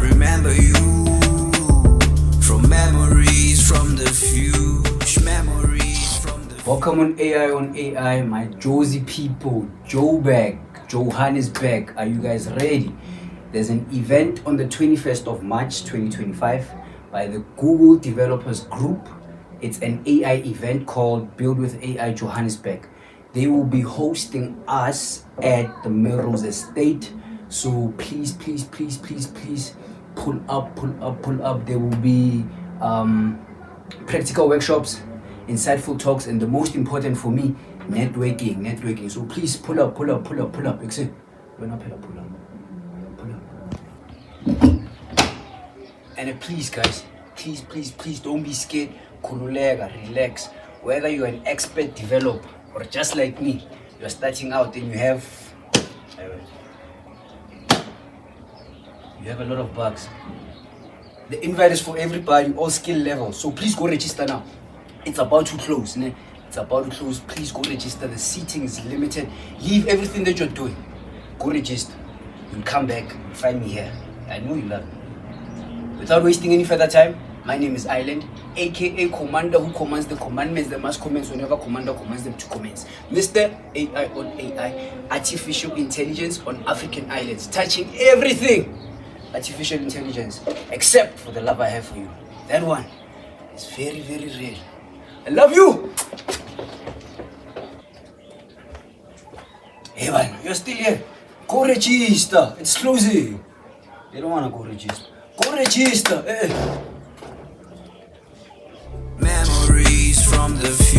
remember you from memories from the future, memories from the. Welcome on AI, my Josie people, Johannesburg. Are you guys ready? There's an event on the 21st of March 2025 by the Google Developers Group. It's an AI event called Build with AI Johannesburg. They will be hosting us at the Melrose estate. So please pull up. There will be practical workshops, insightful talks, and the most important for me, networking. So please pull up. Except we're not pull up. And please guys, please don't be scared. Khululeka, relax. Whether you're an expert developer or just like me, you're starting out and you have a lot of bugs. The invite is for everybody, all skill levels. So please go register now. It's about to close. Please go register. The seating is limited. Leave everything that you're doing. Go register. You'll come back and find me here. I know you love me. Without wasting any further time, my name is Island, aka Commander who commands the commandments that must commence whenever Commander commands them to commence. Mr. AI on AI, artificial intelligence on African islands, touching everything. Artificial intelligence, except for the love I have for you. That one is very, very real. I love you. Hey man, you're still here. Go register. It's closing. They don't want to go register. Go register. Memories from the future.